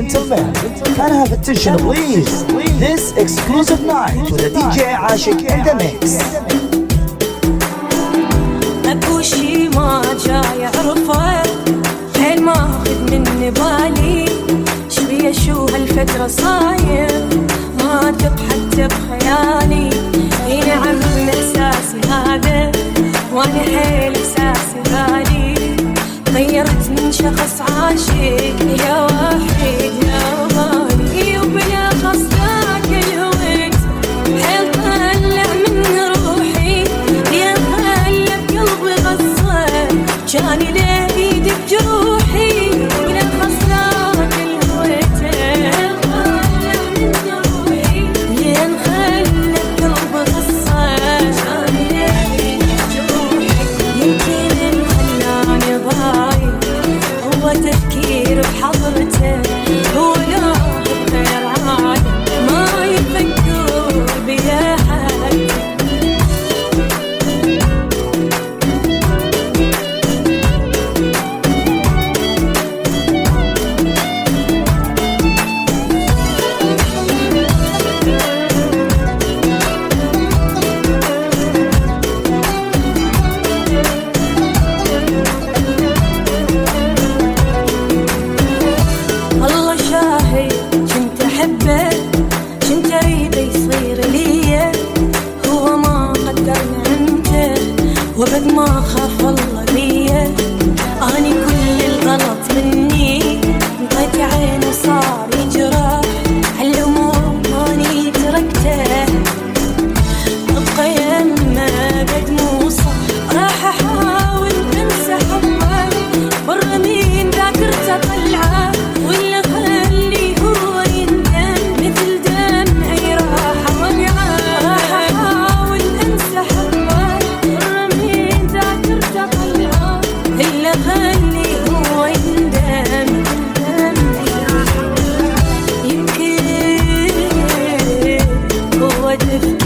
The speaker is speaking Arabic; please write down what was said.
gentlemen, can I have attention please? This exclusive night with the DJ Ashik in the mix. اكو شي ما جاي اعرفه، حيل ماخذ مني بالي، شبيه شو هالفترة صاير، ما ادق حتى بخيالي. اي نعم احساسي هذا، وانا حيل احساسي غالي، غيرت من شخص عاشق يا وحيد يا غالي، وبلا خصك الهويت حيل طلع من روحي، يا خلى بقلبي غصة كان ليدي بجروحي، وبلا خصك الهويت حيل طلع من روحي، يا خلى بقلبي غصة كان ليدي بجروحي. يمكن خلاني ضايع هو تفكير بحضرته، هو لا غير عادة ما يفكر بيا حد. الله شاهد كنت احبه، كنت اريده يصير لي، هو ما قدرني عنده وبد ما خاف الله بيه. اني كل الغلط مني، انطيت عيني وصار يجرح، هالامور اني تركته، ابقى يمه قد مو صح، راح احاول انسى حبه، بر من ذاكرته طلعه، ولا خلي هو يندم مثل دمعي راح وقعه، راح احاول انسى حبه، بر من ذاكرته طلعه، الا خلي هو يندم دمعي راح وقعه. يمكن هو تفكير